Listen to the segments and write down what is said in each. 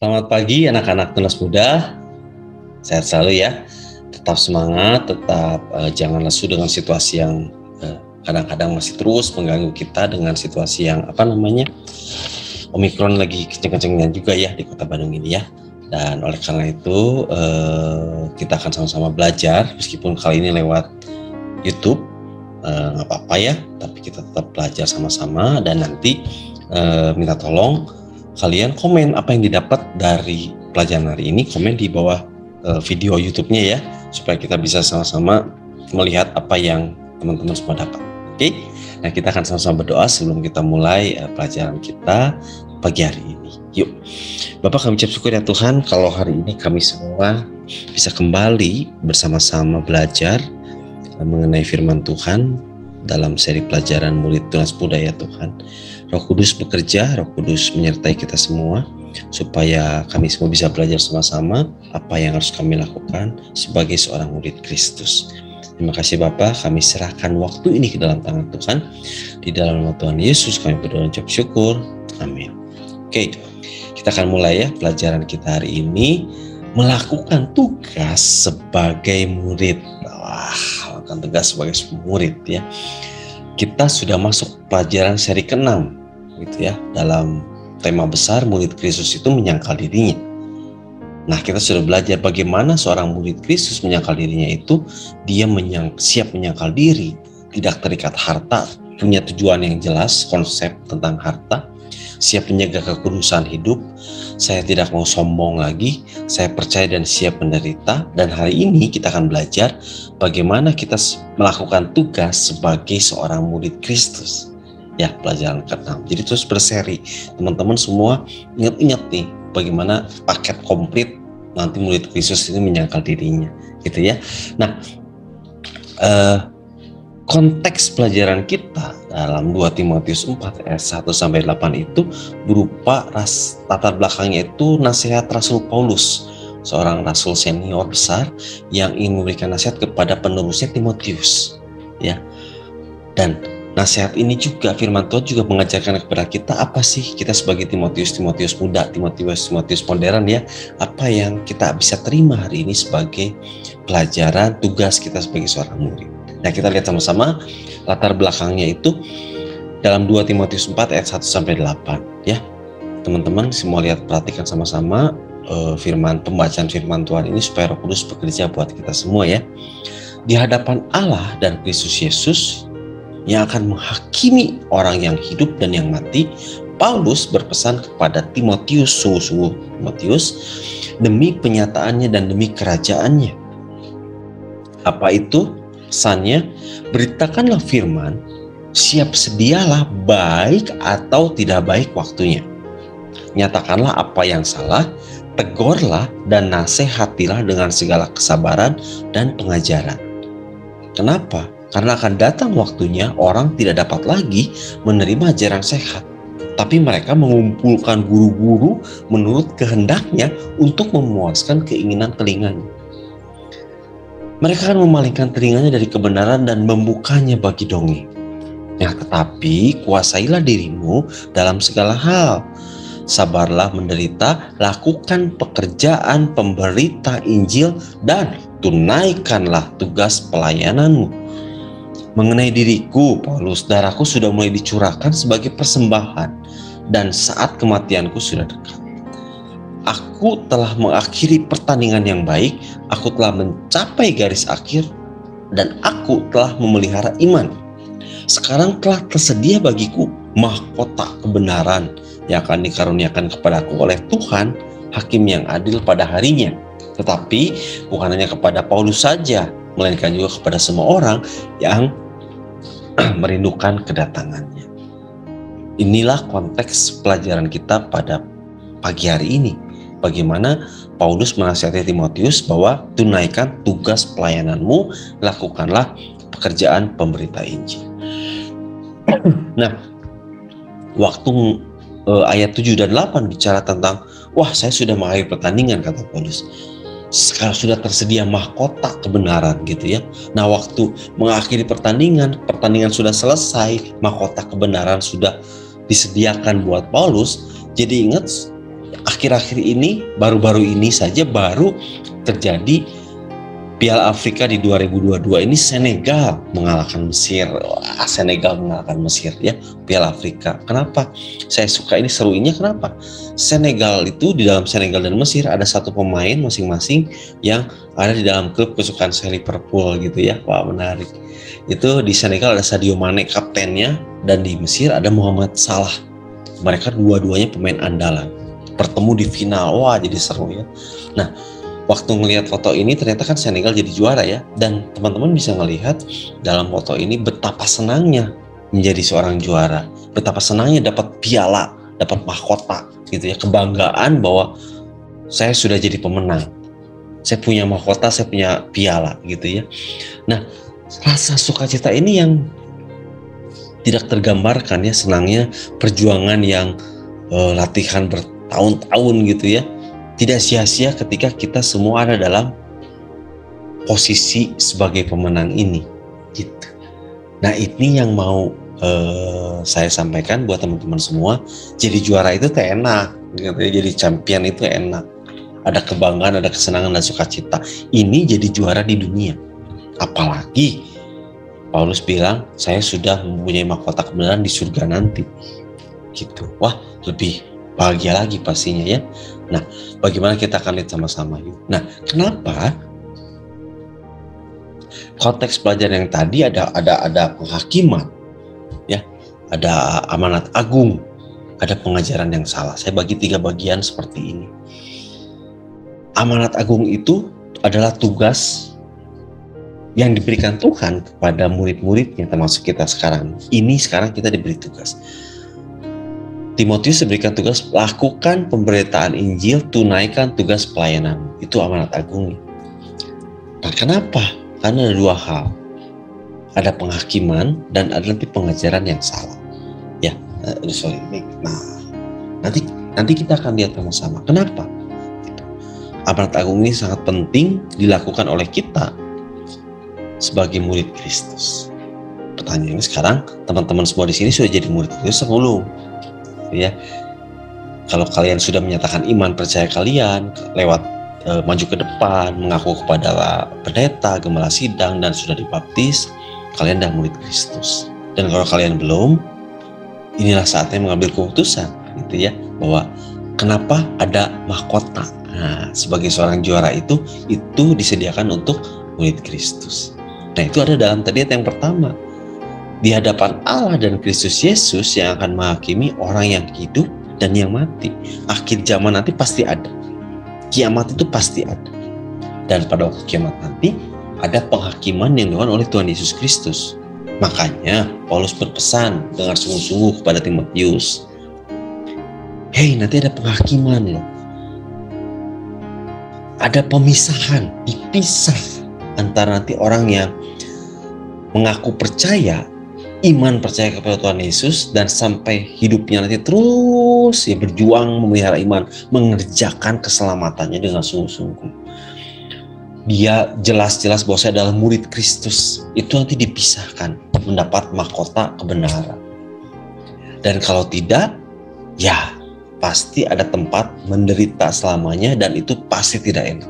Selamat pagi anak-anak Tunas Muda, sehat selalu ya. Tetap semangat, tetap jangan lesu dengan situasi yang kadang-kadang masih terus mengganggu kita dengan situasi yang Omikron lagi kenceng-kencengnya juga ya di kota Bandung ini ya. Dan oleh karena itu kita akan sama-sama belajar meskipun kali ini lewat YouTube, nggak apa-apa ya, tapi kita tetap belajar sama-sama dan nanti minta tolong kalian komen apa yang didapat dari pelajaran hari ini, komen di bawah video YouTube-nya ya, supaya kita bisa sama-sama melihat apa yang teman-teman semua dapat. Oke? Nah, kita akan sama-sama berdoa sebelum kita mulai pelajaran kita pagi hari ini. Yuk. Bapak, kami ucap syukur ya Tuhan kalau hari ini kami semua bisa kembali bersama-sama belajar mengenai firman Tuhan dalam seri pelajaran murid Tunas Muda ya Tuhan. Roh Kudus bekerja, Roh Kudus menyertai kita semua supaya kami semua bisa belajar sama-sama apa yang harus kami lakukan sebagai seorang murid Kristus. Terima kasih Bapak, kami serahkan waktu ini ke dalam tangan Tuhan. Di dalam nama Tuhan Yesus kami berdoa dan ucap syukur. Amin. Oke, kita akan mulai ya pelajaran kita hari ini, melakukan tugas sebagai murid. Melakukan tugas sebagai murid ya. Kita sudah masuk pelajaran seri ke-6 gitu ya, dalam tema besar murid Kristus itu menyangkal dirinya. Nah, kita sudah belajar bagaimana seorang murid Kristus menyangkal dirinya itu, dia siap menyangkal diri, tidak terikat harta, punya tujuan yang jelas, konsep tentang harta, siap menjaga kekudusan hidup. Saya tidak mau sombong lagi, saya percaya dan siap menderita. Dan hari ini kita akan belajar bagaimana kita melakukan tugas sebagai seorang murid Kristus. Ya, pelajaran ke-6. Jadi terus berseri. Teman-teman semua ingat-ingat nih bagaimana paket komplit nanti murid Kristus ini menyangkal dirinya, gitu ya. Nah, konteks pelajaran kita dalam 2 Timotius 4 ayat 1-8 itu berupa latar belakangnya itu nasihat Rasul Paulus, seorang rasul senior besar yang ingin memberikan nasihat kepada penerusnya Timotius ya. Dan nasihat ini juga firman Tuhan juga mengajarkan kepada kita apa sih kita sebagai Timotius muda, Timotius modern ya, apa yang kita bisa terima hari ini sebagai pelajaran tugas kita sebagai seorang murid. Nah, kita lihat sama-sama latar belakangnya itu dalam 2 Timotius 4 ayat 1-8 ya. Teman-teman semua perhatikan sama-sama pembacaan firman Tuhan ini supaya Roh Kudus bekerja buat kita semua ya. Di hadapan Allah dan Kristus Yesus yang akan menghakimi orang yang hidup dan yang mati, Paulus berpesan kepada Timotius, sungguh-sungguh Timotius, demi penyataannya dan demi kerajaannya. Apa itu pesannya? Beritakanlah firman, siap sedialah baik atau tidak baik waktunya. Nyatakanlah apa yang salah, tegurlah dan nasihatilah dengan segala kesabaran dan pengajaran. Kenapa? Karena akan datang waktunya orang tidak dapat lagi menerima ajaran sehat, tapi mereka mengumpulkan guru-guru menurut kehendaknya untuk memuaskan keinginan telinganya. Mereka akan memalingkan telinganya dari kebenaran dan membukanya bagi dongeng. Ya, tetapi kuasailah dirimu dalam segala hal. Sabarlah menderita, lakukan pekerjaan pemberita Injil dan tunaikanlah tugas pelayananmu. Mengenai diriku, Paulus, darahku sudah mulai dicurahkan sebagai persembahan dan saat kematianku sudah dekat. Aku telah mengakhiri pertandingan yang baik, aku telah mencapai garis akhir, dan aku telah memelihara iman. Sekarang telah tersedia bagiku mahkota kebenaran yang akan dikaruniakan kepadaku oleh Tuhan, Hakim yang adil pada harinya. Tetapi bukan hanya kepada Paulus saja, melainkan juga kepada semua orang yang merindukan kedatangannya. Inilah konteks pelajaran kita pada pagi hari ini. Bagaimana Paulus menasihati Timotius bahwa tunaikan tugas pelayananmu, lakukanlah pekerjaan pemberita Injil. Nah, waktu ayat 7 dan 8 bicara tentang, wah saya sudah mengakhiri pertandingan, kata Paulus. Sekarang sudah tersedia mahkota kebenaran gitu ya. Nah, waktu mengakhiri pertandingan sudah selesai, mahkota kebenaran sudah disediakan buat Paulus. Jadi ingat, akhir-akhir ini, baru-baru ini saja baru terjadi Piala Afrika di 2022 ini Senegal mengalahkan Mesir. Wah, Senegal mengalahkan Mesir ya, Piala Afrika. Kenapa? Saya suka ini, serunya kenapa? Senegal itu, di dalam Senegal dan Mesir ada satu pemain masing-masing yang ada di dalam klub kesukaan saya, Liverpool gitu ya. Wah, menarik. Itu di Senegal ada Sadio Mane kaptennya, dan di Mesir ada Mohamed Salah. Mereka dua-duanya pemain andalan. Bertemu di final. Wah, jadi seru ya. Nah, waktu ngelihat foto ini ternyata kan Senegal jadi juara ya, dan teman-teman bisa ngelihat dalam foto ini betapa senangnya menjadi seorang juara, betapa senangnya dapat piala, dapat mahkota gitu ya, kebanggaan bahwa saya sudah jadi pemenang, saya punya mahkota, saya punya piala gitu ya. Nah, rasa sukacita ini yang tidak tergambarkan ya, senangnya perjuangan yang latihan bertahun-tahun gitu ya, tidak sia-sia ketika kita semua ada dalam posisi sebagai pemenang ini gitu. Nah, ini yang mau saya sampaikan buat teman-teman semua. Jadi juara itu tuh enak gitu ya, jadi champion itu enak, ada kebanggaan, ada kesenangan dan sukacita. Ini jadi juara di dunia. Apalagi Paulus bilang, saya sudah mempunyai mahkota kebenaran di surga nanti gitu. Wah, lebih bahagia lagi pastinya ya. Nah, bagaimana kita akan lihat sama-sama yuk. Nah, kenapa konteks pelajaran yang tadi ada penghakiman ya, ada amanat agung, ada pengajaran yang salah. Saya bagi 3 bagian seperti ini. Amanat agung itu adalah tugas yang diberikan Tuhan kepada murid-muridnya, termasuk kita sekarang. Ini sekarang kita diberi tugas. Timotius diberikan tugas, lakukan pemberitaan Injil, tunaikan tugas pelayanan. Itu amanat agung. Nah, kenapa? Karena ada 2 hal. Ada penghakiman dan ada nanti pengajaran yang salah. Ya, nah, nanti kita akan lihat sama-sama. Kenapa? Amanat agung ini sangat penting dilakukan oleh kita sebagai murid Kristus. Pertanyaannya sekarang, teman-teman semua di sini sudah jadi murid Kristus atau belum? Ya, kalau kalian sudah menyatakan iman percaya kalian lewat maju ke depan, mengaku kepada pendeta, gembala sidang, dan sudah dibaptis, kalian dah murid Kristus. Dan kalau kalian belum, inilah saatnya mengambil keputusan gitu ya, bahwa kenapa ada mahkota. Nah, sebagai seorang juara itu disediakan untuk murid Kristus. Nah, itu ada dalam tadi yang pertama, di hadapan Allah dan Kristus Yesus yang akan menghakimi orang yang hidup dan yang mati. Akhir zaman nanti pasti ada. Kiamat itu pasti ada. Dan pada waktu kiamat nanti ada penghakiman yang dilakukan oleh Tuhan Yesus Kristus. Makanya Paulus berpesan dengan sungguh-sungguh kepada Timotius, hei, nanti ada penghakiman loh. Ada pemisahan, dipisah antara nanti orang yang mengaku percaya, iman percaya kepada Tuhan Yesus, dan sampai hidupnya nanti terus ya berjuang memelihara iman, mengerjakan keselamatannya dengan sungguh-sungguh. Dia jelas-jelas bahwa saya adalah murid Kristus. Itu nanti dipisahkan, mendapat mahkota kebenaran. Dan kalau tidak, ya pasti ada tempat menderita selamanya, dan itu pasti tidak enak.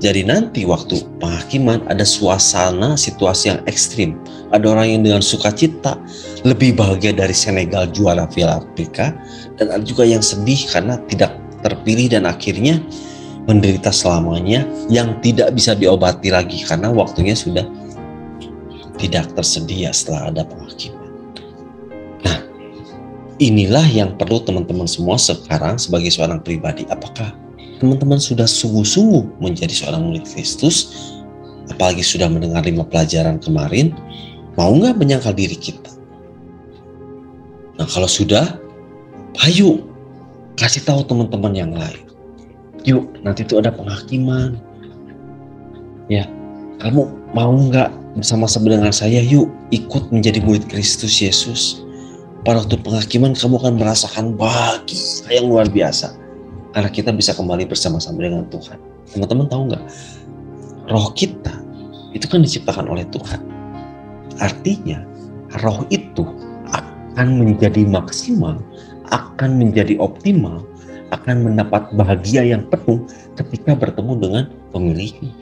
Jadi nanti waktu penghakiman ada suasana situasi yang ekstrim. Ada orang yang dengan sukacita lebih bahagia dari Senegal juara Piala Afrika, dan ada juga yang sedih karena tidak terpilih dan akhirnya menderita selamanya yang tidak bisa diobati lagi karena waktunya sudah tidak tersedia setelah ada penghakiman. Nah, inilah yang perlu teman-teman semua sekarang sebagai seorang pribadi. Apakah teman-teman sudah sungguh-sungguh menjadi seorang murid Kristus? Apalagi sudah mendengar 5 pelajaran kemarin, mau nggak menyangkal diri kita? Nah, kalau sudah, ayo kasih tahu teman-teman yang lain. Yuk, nanti itu ada penghakiman. Ya, kamu mau nggak bersama-sama dengan saya? Yuk, ikut menjadi murid Kristus Yesus. Pada waktu penghakiman kamu akan merasakan bahagia yang luar biasa. Karena kita bisa kembali bersama-sama dengan Tuhan. Teman-teman tahu nggak? Roh kita itu kan diciptakan oleh Tuhan. Artinya, roh itu akan menjadi maksimal, akan menjadi optimal akan mendapat bahagia yang penuh ketika bertemu dengan pemiliknya.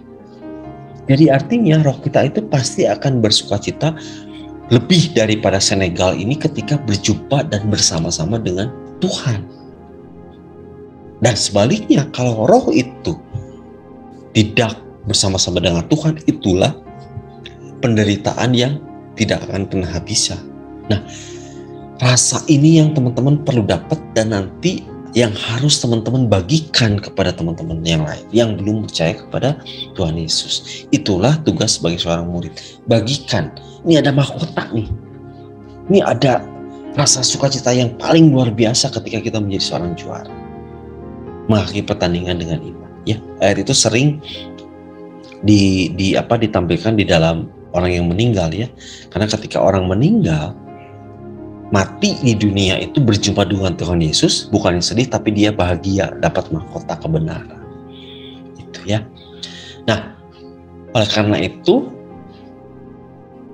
Jadi artinya roh kita itu pasti akan bersukacita lebih daripada Senegal ini ketika berjumpa dan bersama-sama dengan Tuhan. Dan sebaliknya, kalau roh itu tidak bersama-sama dengan Tuhan, itulah penderitaan yang tidak akan pernah bisa. Nah, rasa ini yang teman-teman perlu dapat dan nanti yang harus teman-teman bagikan kepada teman-teman yang lain yang belum percaya kepada Tuhan Yesus. Itulah tugas sebagai seorang murid. Bagikan. Ini ada mahkota nih. Ini ada rasa sukacita yang paling luar biasa ketika kita menjadi seorang juara. Mengakhiri pertandingan dengan iman. Ya, ayat itu sering ditampilkan di dalam orang yang meninggal ya. Karena ketika orang meninggal mati di dunia itu berjumpa dengan Tuhan Yesus, bukan yang sedih tapi dia bahagia dapat mahkota kebenaran. Itu ya. Nah, oleh karena itu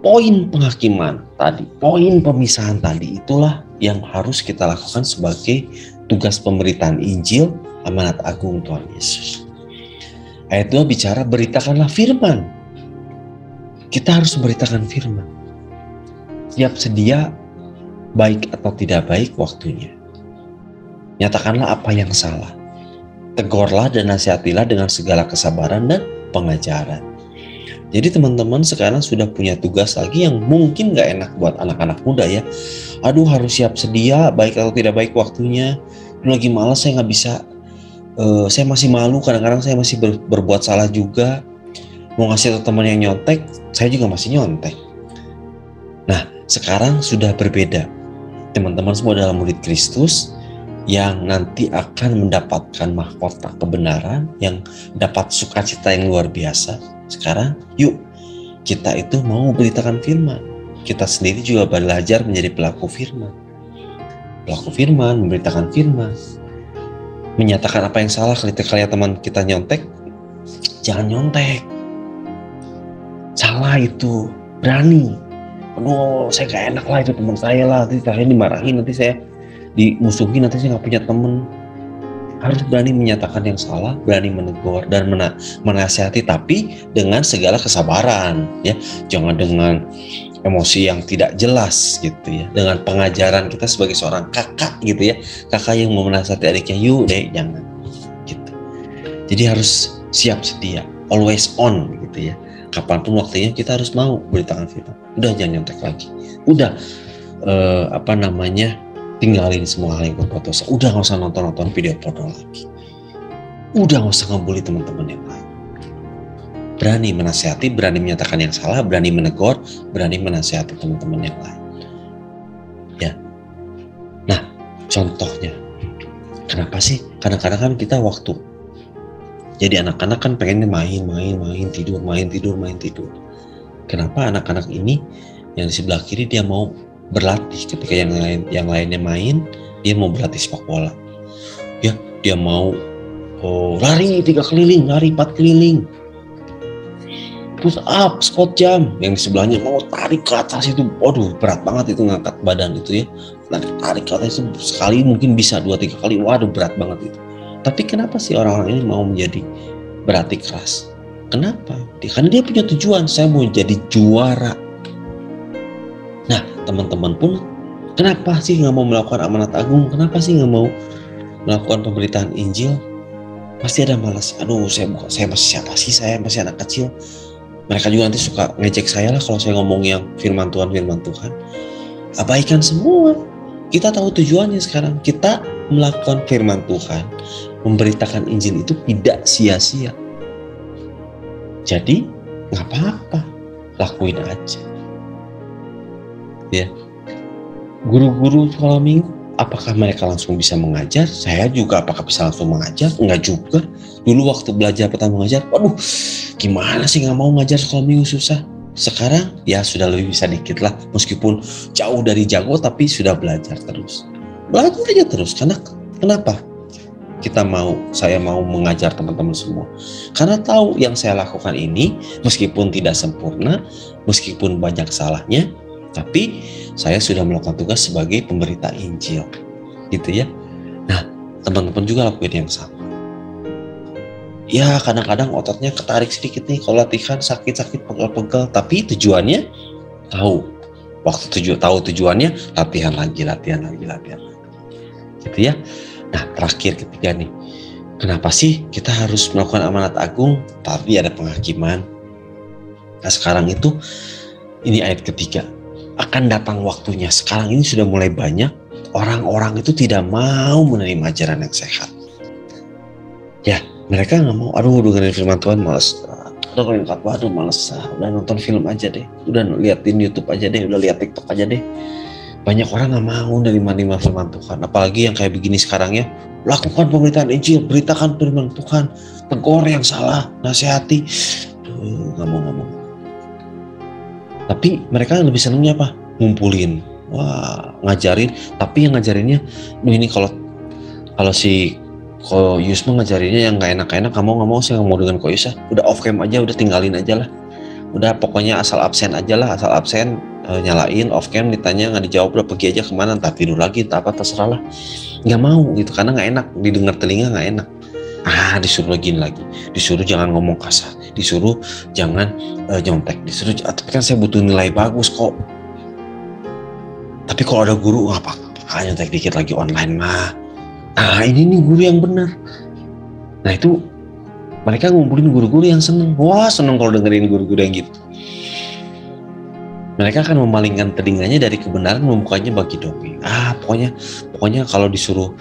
poin penghakiman tadi, poin pemisahan tadi itulah yang harus kita lakukan sebagai tugas pemberitaan Injil amanat agung Tuhan Yesus. Ayat 2 bicara beritakanlah firman. Kita harus memberitakan firman. Siap sedia baik atau tidak baik waktunya. Nyatakanlah apa yang salah. Tegurlah dan nasihatilah dengan segala kesabaran dan pengajaran. Jadi teman-teman sekarang sudah punya tugas lagi yang mungkin gak enak buat anak-anak muda ya. Aduh, harus siap sedia baik atau tidak baik waktunya. Lagi malas, saya gak bisa. Saya masih malu, kadang-kadang saya masih berbuat salah juga. Mau ngasih tau teman yang nyontek, saya juga masih nyontek. Nah, sekarang sudah berbeda. Teman-teman semua adalah murid Kristus yang nanti akan mendapatkan mahkota kebenaran, yang dapat sukacita yang luar biasa. Sekarang yuk kita itu mau memberitakan firman. Kita sendiri juga belajar menjadi pelaku firman. Pelaku firman, memberitakan firman. Menyatakan apa yang salah ketika lihat teman kita nyontek. Jangan nyontek. Salah itu, berani. Aduh, saya gak enak lah itu teman saya lah, nanti saya dimarahin, nanti saya dimusuhin, nanti saya gak punya teman. Harus berani menyatakan yang salah, berani menegur dan menasihati, tapi dengan segala kesabaran ya. Jangan dengan emosi yang tidak jelas gitu ya. Dengan pengajaran kita sebagai seorang kakak gitu ya. Kakak yang mau menasihati adiknya, yuk deh jangan gitu. Jadi harus siap sedia, always on gitu ya. Kapanpun waktunya kita harus mau beritakan firman. Udah jangan nyontek lagi. Udah tinggalin semua hal yang berbuat dosa. Udah gak usah nonton video porno lagi. Udah gak usah ngebully teman-teman yang lain. Berani menasihati, berani menyatakan yang salah, berani menegur, berani menasihati teman-teman yang lain. Ya. Nah, contohnya. Kenapa sih? Kadang-kadang kan kita waktu jadi anak-anak kan pengennya main, tidur. Kenapa anak-anak ini yang di sebelah kiri dia mau berlatih ketika yang lainnya main, dia mau berlatih sepak bola. Ya, dia mau lari 3 keliling, lari 4 keliling. Push up, squat jump. Yang di sebelahnya mau tarik ke atas itu, waduh berat banget itu ngangkat badan itu ya. Tarik ke atas itu sekali mungkin bisa 2-3 kali, waduh berat banget itu. Tapi kenapa sih orang-orang ini mau menjadi berlatih keras? Kenapa? Karena dia punya tujuan, saya mau jadi juara. Nah, teman-teman pun kenapa sih nggak mau melakukan amanat agung? Kenapa sih nggak mau melakukan pemberitaan Injil? Pasti ada malas. Aduh, saya masih siapa sih? Saya masih anak kecil. Mereka juga nanti suka ngejek saya lah kalau saya ngomong yang firman Tuhan. Abaikan semua. Kita tahu tujuannya sekarang. Kita melakukan firman Tuhan, memberitakan Injil itu tidak sia-sia. Jadi nggak apa-apa, lakuin aja. Ya, guru-guru sekolah minggu, apakah mereka langsung bisa mengajar? Saya juga apakah bisa langsung mengajar? Enggak juga. Dulu waktu belajar pertama mengajar, waduh, gimana sih nggak mau ngajar sekolah minggu, susah. Sekarang ya sudah lebih bisa dikit lah, meskipun jauh dari jago tapi sudah belajar terus. Belajar aja terus, karena kenapa? Saya mau mengajar teman-teman semua. Karena tahu yang saya lakukan ini, meskipun tidak sempurna, meskipun banyak salahnya, tapi saya sudah melakukan tugas sebagai pemberita Injil. Gitu ya. Nah, teman-teman juga lakuin yang sama. Ya kadang-kadang ototnya ketarik sedikit nih kalau latihan, sakit-sakit, pegel-pegel, tapi tujuannya tahu. Tahu tujuannya, latihan lagi gitu ya. Nah terakhir ketiga nih, kenapa sih kita harus melakukan amanat agung tapi ada penghakiman? Nah sekarang itu, ini ayat ketiga, akan datang waktunya, sekarang ini sudah mulai banyak orang-orang itu tidak mau menerima ajaran yang sehat. Ya mereka nggak mau, aduh dengerin firman Tuhan males, dengerin khotbah aduh males, udah nonton film aja deh, udah liatin YouTube aja deh, udah liat TikTok aja deh. Banyak orang nggak mau nerima firman Tuhan, apalagi yang kayak begini sekarang ya. Lakukan pemberitaan Injil, beritakan firman Tuhan, tegur yang salah, nasihati. Nggak mau. Tapi mereka lebih senangnya apa? Ngumpulin, ngajarin. Tapi yang ngajarinnya, ini kalau Yusma ngajarinnya yang nggak enak-enak, nggak mau saya nggak mau dengan Ko Yus, udah off cam aja, udah tinggalin aja lah. Udah pokoknya asal absen aja lah, nyalain off cam, ditanya nggak dijawab, udah pergi aja kemana, entah tidur lagi, entah apa, terserah lah. Nggak mau gitu, karena nggak enak, didengar telinga nggak enak. Disuruh lagi, disuruh jangan ngomong kasar, disuruh jangan nyontek, disuruh, tapi kan saya butuh nilai bagus kok. Tapi kalau ada guru nggak apa-apa, nyontek dikit lagi online mah. Ini nih guru yang benar. Nah itu mereka ngumpulin guru-guru yang seneng. Seneng kalau dengerin guru-guru yang gitu. Mereka akan memalingkan telinganya dari kebenaran, membukanya bagi dongeng. Pokoknya kalau disuruh,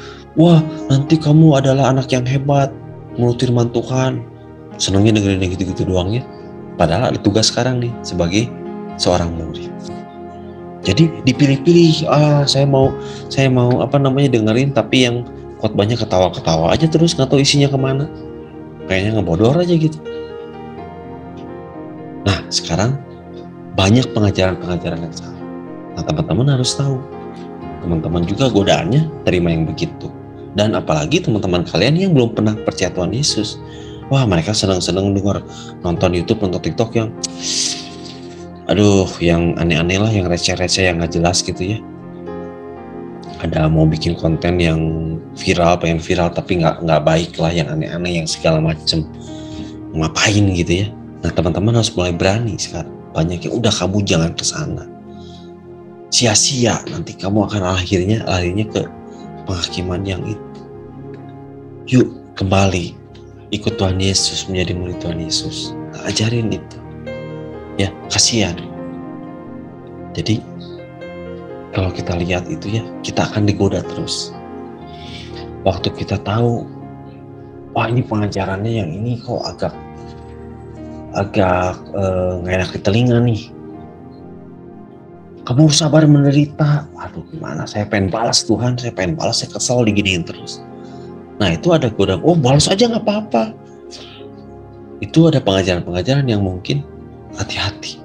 nanti kamu adalah anak yang hebat, menurut firman Tuhan. Senengnya dengerin yang gitu-gitu doang ya. Padahal ada tugas sekarang nih sebagai seorang murid. Jadi dipilih-pilih. Saya mau dengerin, tapi yang khotbahnya ketawa-ketawa aja terus, nggak tahu isinya kemana. Kayaknya ngebodor aja gitu. Nah sekarang banyak pengajaran-pengajaran yang salah. Nah teman-teman harus tahu, teman-teman juga godaannya terima yang begitu. Dan apalagi teman-teman kalian yang belum pernah percaya Tuhan Yesus, mereka senang-senang nonton YouTube, nonton TikTok yang yang aneh-aneh lah, yang receh-receh, yang nggak jelas gitu ya. Ada mau bikin konten yang pengen viral tapi nggak baik lah, yang aneh-aneh, yang segala macem, ngapain gitu ya. Nah teman-teman harus mulai berani sekarang. Banyak yang udah, kamu jangan kesana, sia-sia, nanti kamu akan larinya ke penghakiman yang itu. Yuk kembali ikut Tuhan Yesus, menjadi murid Tuhan Yesus. Ajarin itu ya, kasihan. Jadi kalau kita lihat itu ya, kita akan digoda terus. Waktu kita tahu, ini pengajarannya yang ini kok agak nggak enak di telinga nih. Kamu sabar menderita. Gimana? Saya pengen balas Tuhan, saya kesel diginiin terus. Nah itu ada godaan, balas aja nggak apa-apa. Itu ada pengajaran-pengajaran yang mungkin hati-hati.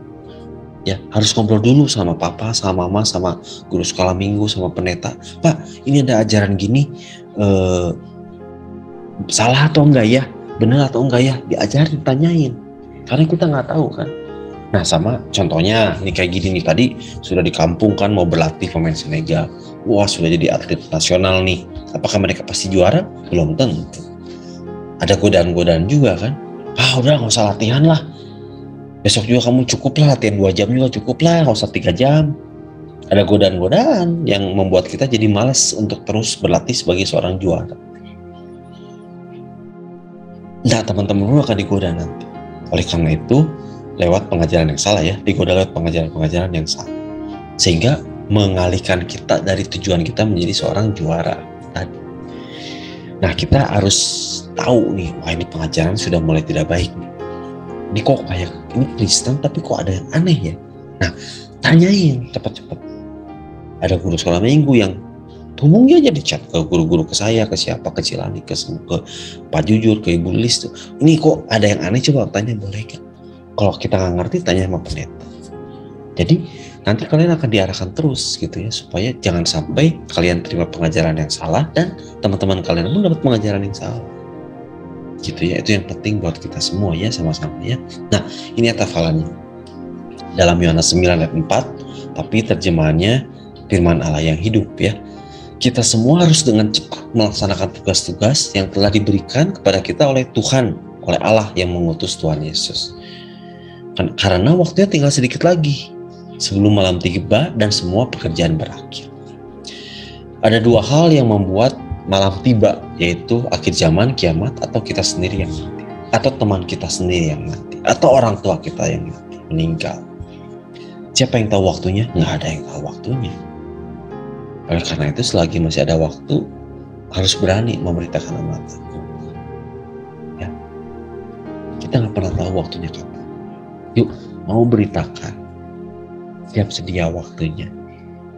Ya, harus ngobrol dulu sama papa, sama mama, sama guru sekolah minggu, sama pendeta. Pak, ini ada ajaran gini, salah atau enggak ya? Benar atau enggak ya? Diajarin, tanyain. Karena kita nggak tahu kan. Nah, sama contohnya nih kayak gini nih, tadi sudah di kampung kan mau berlatih pemain Senegal. Sudah jadi atlet nasional nih. Apakah mereka pasti juara? Belum tentu. Ada godaan-godaan juga kan. Udah nggak usah latihan lah. Besok juga kamu cukup lah, latihan 2 jam juga cukup lah, nggak usah 3 jam. Ada godaan-godaan yang membuat kita jadi malas untuk terus berlatih sebagai seorang juara. Nah, teman-teman akan digoda nanti. Oleh karena itu, lewat pengajaran yang salah ya, digoda lewat pengajaran-pengajaran yang salah. Sehingga mengalihkan kita dari tujuan kita menjadi seorang juara tadi. Nah, kita harus tahu nih, ini pengajaran sudah mulai tidak baik nih. Ini kok kayak, ini Kristen tapi kok ada yang aneh ya. Nah, tanyain cepat-cepat. Ada guru sekolah minggu yang hubungi aja di chat ke guru-guru, ke saya, ke siapa, ke Cilani, ke Pak Jujur, ke Ibu Lis tuh. Ini kok ada yang aneh, coba tanya, boleh kan? Kalau kita nggak ngerti, tanya sama pendeta. Jadi nanti kalian akan diarahkan terus gitu ya, supaya jangan sampai kalian terima pengajaran yang salah dan teman-teman kalian pun dapat pengajaran yang salah. Gitu ya, itu yang penting buat kita semua ya, sama-sama ya. Nah, ini hafalannya dalam Yohanes 9 ayat 4, tapi terjemahannya firman Allah yang hidup ya. Kita semua harus dengan cepat melaksanakan tugas-tugas yang telah diberikan kepada kita oleh Tuhan, oleh Allah yang mengutus Tuhan Yesus. Karena waktunya tinggal sedikit lagi sebelum malam tiba dan semua pekerjaan berakhir. Ada dua hal yang membuat malam tiba, yaitu akhir zaman, kiamat, atau kita sendiri yang mati, atau teman kita sendiri yang mati, atau orang tua kita yang mati, meninggal. Siapa yang tahu waktunya? Nggak ada yang tahu waktunya. Oleh karena itu, selagi masih ada waktu, harus berani memberitakan amanat. Ya, kita nggak pernah tahu waktunya kapan. Yuk, mau beritakan. Siap sedia waktunya.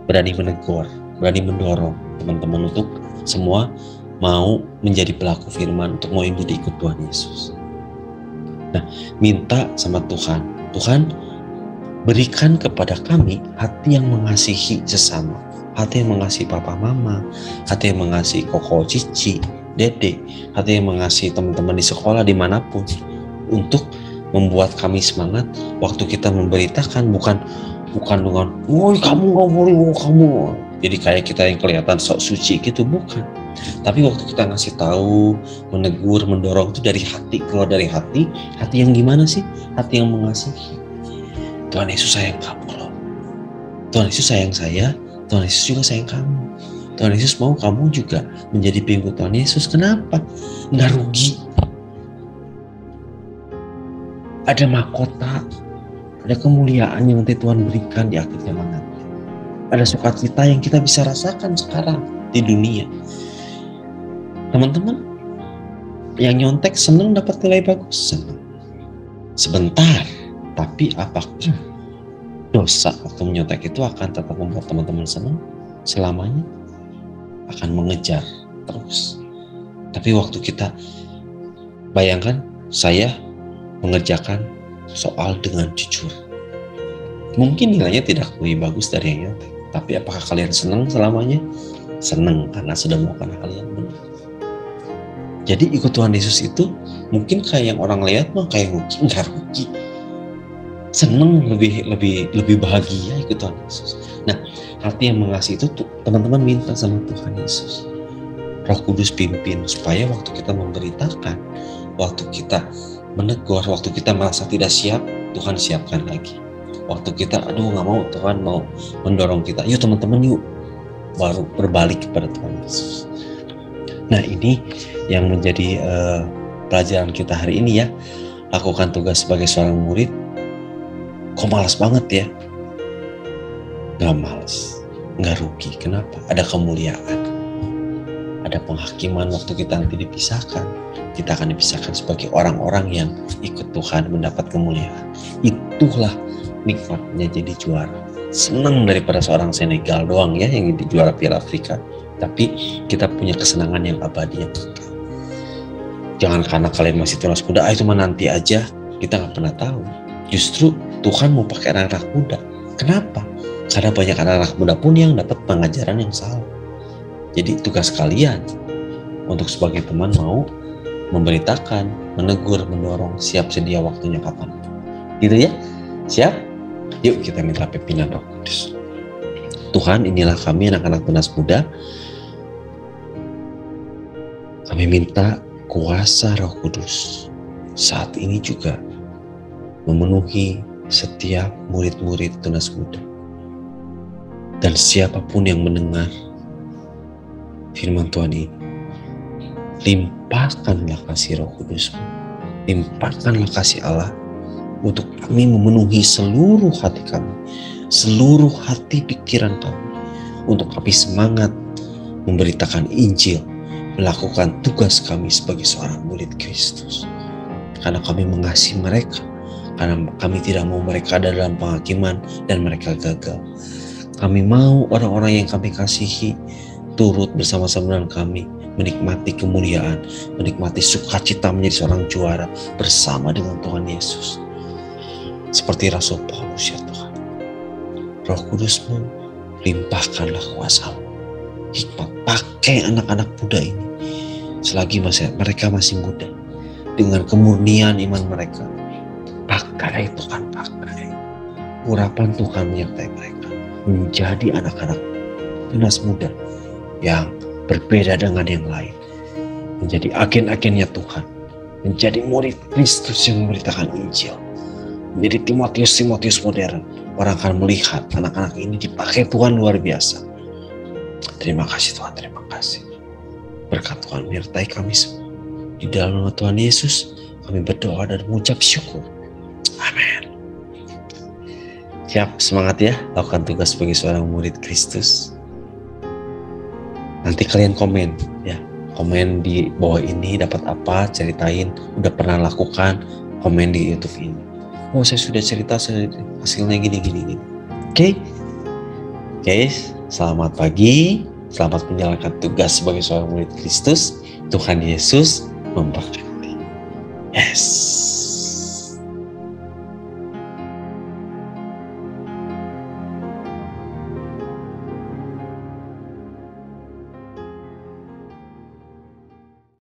Berani menegur, berani mendorong teman-teman untuk semua mau menjadi pelaku firman, untuk mau menjadi ikut Tuhan Yesus. Nah, minta sama Tuhan. Tuhan, berikan kepada kami hati yang mengasihi sesama. Hati yang mengasihi papa mama, hati yang mengasihi koko cici, dede, hati yang mengasihi teman-teman di sekolah dimanapun, untuk membuat kami semangat waktu kita memberitakan, bukan dengan woi kamu nggak boleh, woi kamu, jadi kayak kita yang kelihatan sok suci gitu, bukan. Tapi waktu kita ngasih tahu, menegur, mendorong itu dari hati, keluar dari hati yang gimana sih? Hati yang mengasihi. Tuhan Yesus sayang kamu loh. Tuhan Yesus sayang saya. Tuhan Yesus juga sayang kamu. Tuhan Yesus mau kamu juga menjadi pengikut Tuhan Yesus. Kenapa? Nggak rugi. Ada mahkota, ada kemuliaan yang nanti Tuhan berikan di akhir zaman nanti. Ada sukacita yang kita bisa rasakan sekarang di dunia. Teman-teman yang nyontek senang dapat nilai bagus, senang sebentar. Tapi apakah dosa waktu menyontek itu akan tetap membuat teman-teman senang selamanya? Akan mengejar terus. Tapi waktu kita bayangkan, saya mengerjakan soal dengan jujur, mungkin nilainya tidak lebih bagus dari yang nyontek. Tapi apakah kalian senang selamanya? Senang, karena sudah melakukan hal yang benar. Jadi ikut Tuhan Yesus itu mungkin kayak yang orang lihat mah kayak rugi, enggak rugi. Senang, lebih bahagia ikut Tuhan Yesus. Nah, hati yang mengasihi itu teman-teman minta sama Tuhan Yesus. Roh Kudus pimpin supaya waktu kita memberitakan, waktu kita menegur, waktu kita merasa tidak siap, Tuhan siapkan lagi. Waktu kita aduh nggak mau, Tuhan mau mendorong kita, yuk teman-teman yuk, baru berbalik kepada Tuhan Yesus. Nah, ini yang menjadi pelajaran kita hari ini ya. Lakukan tugas sebagai seorang murid. Kok malas banget ya? Gak malas, gak rugi. Kenapa? Ada kemuliaan, ada penghakiman. Waktu kita nanti dipisahkan, kita akan dipisahkan sebagai orang-orang yang ikut Tuhan mendapat kemuliaan. Itulah nikmatnya jadi juara. Senang daripada seorang Senegal doang ya yang jadi juara Piala Afrika. Tapi kita punya kesenangan yang abadi, yang kekal. Jangan karena kalian masih tunas muda, itu mah nanti aja. Kita gak pernah tahu. Justru Tuhan mau pakai anak-anak muda. Kenapa? Karena banyak anak-anak muda pun yang dapat pengajaran yang salah. Jadi tugas kalian untuk sebagai teman mau memberitakan, menegur, mendorong, siap sedia waktunya kapan. Gitu ya? Siap? Yuk kita minta pimpinan Roh Kudus. Tuhan, inilah kami anak-anak tunas muda. Kami minta kuasa Roh Kudus saat ini juga memenuhi setiap murid-murid tunas muda. Dan siapapun yang mendengar firman Tuhan ini, limpahkanlah kasih Roh Kudus-Mu, limpahkanlah kasih Allah untuk kami memenuhi seluruh hati kami, seluruh hati pikiran kami, untuk kami semangat memberitakan Injil, melakukan tugas kami sebagai seorang murid Kristus. Karena kami mengasihi mereka, karena kami tidak mau mereka ada dalam penghakiman dan mereka gagal. Kami mau orang-orang yang kami kasihi turut bersama-sama dengan kami menikmati kemuliaan, menikmati sukacita menjadi seorang juara bersama dengan Tuhan Yesus. Seperti Rasul Paulus ya Tuhan. Roh Kudus-Mu, limpahkanlah kuasa-Mu, hikmat. Pakai anak-anak muda ini selagi mereka masih muda, dengan kemurnian iman mereka. Pakai Tuhan, pakai urapan Tuhan menyertai mereka menjadi anak-anak tunas muda yang berbeda dengan yang lain, menjadi agen-agennya Tuhan, menjadi murid Kristus yang memberitakan Injil, menjadi Timotius modern. Orang akan melihat anak-anak ini dipakai Tuhan luar biasa. Terima kasih Tuhan, terima kasih. Berkat Tuhan menyertai kami semua. Di dalam nama Tuhan Yesus kami berdoa dan mengucap syukur. Amin. Siap, semangat ya, lakukan tugas sebagai seorang murid Kristus. Nanti kalian komen ya, komen di bawah ini dapat apa, ceritain udah pernah lakukan, komen di YouTube ini. Oh, saya sudah cerita, hasilnya gini. Oke, selamat pagi, selamat menjalankan tugas sebagai seorang murid Kristus. Tuhan Yesus memberkati. Yes.